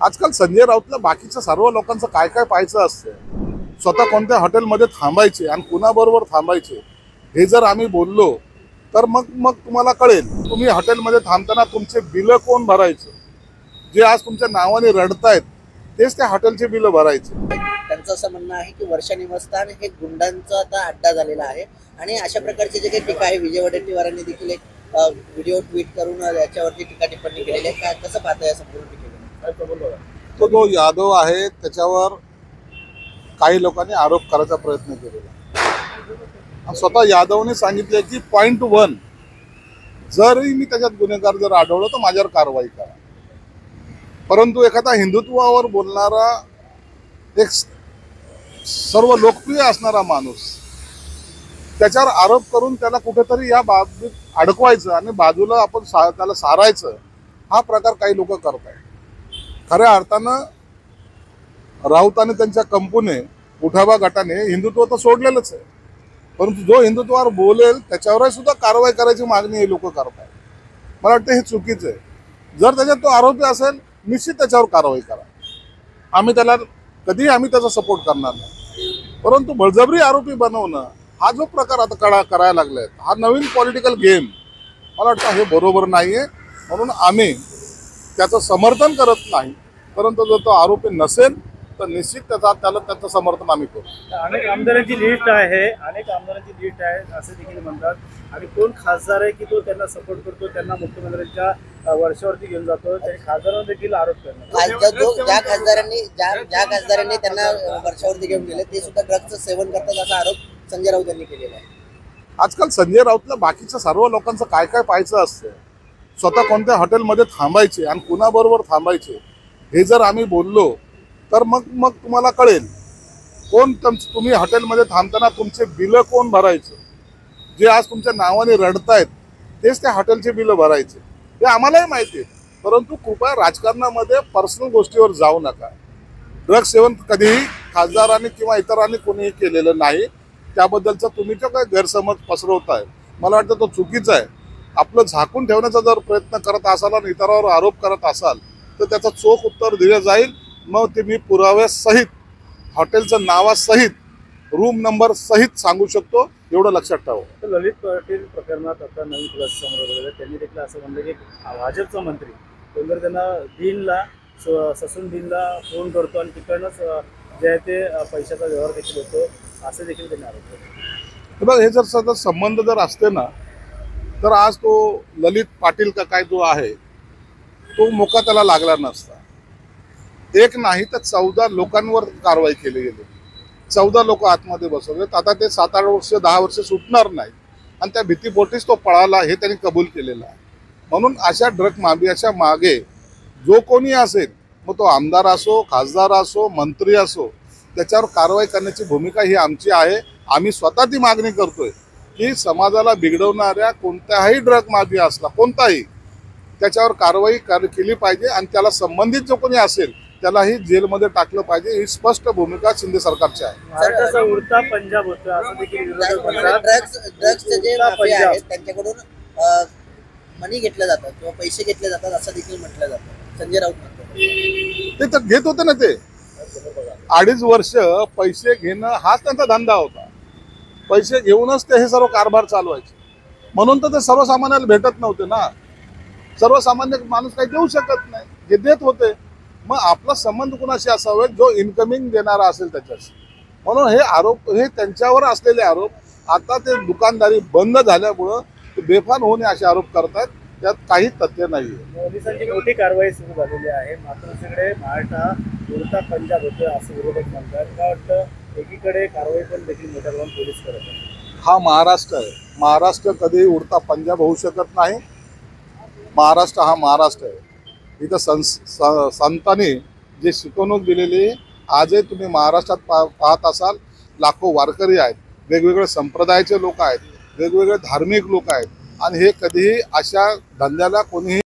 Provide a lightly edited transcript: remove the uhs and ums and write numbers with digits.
आजकाल संजय राऊतला बाकीच्या सर्व लोकांचं काय काय पाहायचं असतं. स्वतः कोणत्या हॉटेलमध्ये थांबायचे आणि कुणाबरोबर थांबायचे हे जर आम्ही बोललो तर मग मग तुम्हाला कळेल. तुम्ही हॉटेलमध्ये थांबताना तुमचे बिलं कोण भरायचं? जे आज तुमच्या नावाने रडतायत तेच त्या हॉटेलचे बिलं भरायचे. त्यांचं असं म्हणणं आहे की वर्षा निवासस्थान हे गुंडांचा आता अड्डा झालेला आहे आणि अशा प्रकारची जे काही टीका आहे विजय वडेट्टीवारांनी देखील एक व्हिडिओ ट्विट करून याच्यावरती टीका टिप्पणी केलेली आहे. काय कसं पाहता या संपूर्ण टीकेला? तो जो यादव आहे त्याच्यावर काही लोकांनी आरोप करायचा प्रयत्न केलेला आणि स्वतः यादवने सांगितले की .1 जरी मी त्याच्यात गुन्हेगार जर आढळलो तर माझ्यावर कारवाई करा. परंतु एखादा हिंदुत्वावर बोलणारा एक सर्व लोकप्रिय असणारा माणूस त्याच्यावर आरोप करून त्याला कुठेतरी या बाबतीत अडकवायचं आणि बाजूला आपण त्याला सारायचं, हा प्रकार काही लोक करत आहेत. खऱ्या अर्थानं राऊत आणि त्यांच्या कंपनीने उठावा गटाने हिंदुत्व तर सोडलेलंच आहे, परंतु जो हिंदुत्वावर बोलेल त्याच्यावरही सुद्धा कारवाई करायची मागणी हे लोक करत आहेत. मला वाटतं हे चुकीचं आहे. जर त्याच्यात तो आरोपी असेल निश्चित त्याच्यावर कारवाई करा. आम्ही त्याचा सपोर्ट करणार नाही. परंतु बळजबरी आरोपी बनवणं हा जो प्रकार आता करायला लागलाय, हा नवीन पॉलिटिकल गेम मला वाटतं हे बरोबर नाही आहे. म्हणून आम्ही त्याचं समर्थन करत नाही. परंतु जर तो आरोपी नसेल तर निश्चित त्याचं समर्थन आम्ही करू. अनेक आमदारांची लिस्ट आहे असे देखील म्हणतात. आणि कोण खासदार आहे की तो त्यांना सपोर्ट करतो, त्यांना मुख्यमंत्र्यांच्या वर्षावरती घेऊन जातो, त्यांनी खासदारांवर देखील आरोप करणार. ज्या खासदारांनी त्यांना वर्षावरती घेऊन गेले ते सुद्धा ड्रग्जचं सेवन करतात असा आरोप संजय राऊत यांनी केलेला आहे. आजकाल संजय राऊतला बाकीच्या सर्व लोकांचं काय काय पाहायचं असतं. स्वतः कोणत्या हॉटेलमध्ये थांबायचे आणि कुणाबरोबर थांबायचे हे जर आम्ही बोललो तर मग मग तुम्हाला कळेल. तुम्ही हॉटेलमध्ये थांबताना तुमचे बिलं कोण भरायचं? जे आज तुमच्या नावाने रडतायत तेच त्या हॉटेलचे बिलं भरायचे. हे आम्हालाही माहिती आहे. परंतु कृपया राजकारणामध्ये पर्सनल गोष्टीवर जाऊ नका. ड्रग्ज सेवन कधीही खासदारांनी किंवा इतरांनी कोणीही केलेलं नाही. त्याबद्दलचा तुम्ही जो काही गैरसमज पसरवताय मला वाटतं तो चुकीचा आहे. आपलं झाकून ठेवण्याचा जर प्रयत्न करत असाल आणि इतरांवर आरोप करत असाल तर त्याचं चोख उत्तर दिलं जाईल. मग ते मी पुराव्यासहित हॉटेलचं नावासहित रूम नंबर सहित सांगू शकतो. एवढं लक्षात ठेवा. तर ललित पाटील प्रकरणात आता नवीन खुलासा समोर आलेला आहे. त्यांनी देखील असं म्हणलं की भाजपचा मंत्री कोणतरी त्यांना ससून डीनला फोन करतो आणि तिकडनंच जे आहे ते पैशाचा व्यवहार देखील होतो असं देखील त्यांनी आरोप केला. बघ, हे जर सध्या संबंध जर असते ना तर आज तो ललित पाटील का काय जो आहे तो मोका त्याला लागला नसता. एक नाही तर 14 लोकांवर कारवाई केली गेली. 14 लोक आतमध्ये बसवलेत. आता ते 7-8 वर्ष 10 वर्ष सुटणार नाही आणि त्या भीतीपोटीच तो पळाला हे त्यांनी कबूल केलेलं आहे. म्हणून अशा ड्रग माफियाच्या मागे जो कोणी असेल, मग तो आमदार असो, खासदार असो, मंत्री असो, त्याच्यावर कारवाई करण्याची भूमिका ही आमची आहे. आम्ही स्वतः ती मागणी करतोय की समाजाला बिघडवणाऱ्या कोणत्याही ड्रग माफिया असला कोणताही त्याच्यावर कारवाई केली पाहिजे आणि त्याला संबंधित जो कोणी असेल त्यालाही जेलमध्ये टाकलं पाहिजे. ही स्पष्ट भूमिका शिंदे सरकारची आहे. महाराष्ट्राचा उडता पंजाब होतो असं देखील ड्रग्सचे जे माफिया आहेत त्यांच्याकडून मनी घेतलं जातं किंवा पैसे घेतले जातात असं देखील म्हटलं जातं. संजय राऊत म्हणतो ते तर घेत होते ना. ते 2.5 वर्ष पैसे घेणं हाच त्यांचा धंदा होता. पैसे घेऊनच ते हे सर्व कारभार चालवायचे. म्हणून तर ते सर्वसामान्याला भेटत नव्हते ना. सर्वसामान्य माणूस काही देऊ शकत नाही, हे देत होते. मग आपला संबंध कुणाशी असावे? जो इन्कमिंग देणारा असेल त्याच्याशी. म्हणून हे आरोप, हे त्यांच्यावर असलेले आरोप, आता ते दुकानदारी बंद झाल्यामुळं ते बेफान होणे असे आरोप करतात. त्यात काही तथ्य नाही आहे. पोलिसांची मोठी कारवाई सुरू झालेली आहे. मात्र सगळे महाराष्ट्र उडता पंजाब होतं असं विरोधक म्हणतात. काय वाटतं, एकीकडे कारवाई पण देखील मोठ्या प्रमाणात पोलीस करत आहेत. हा महाराष्ट्र आहे. महाराष्ट्र कधीही उडता पंजाब होऊ शकत नाही. महाराष्ट्र हा महाराष्ट्र आहे. इथं संतांनी जे शिकवणूक दिलेली आजही तुम्ही महाराष्ट्रात पाहत असाल. लाखो वारकरी आहेत, वेगवेगळे संप्रदायाचे लोक आहेत, वेगवेगळे धार्मिक लोक आहेत आणि हे कधीही अशा धंद्याला कोणीही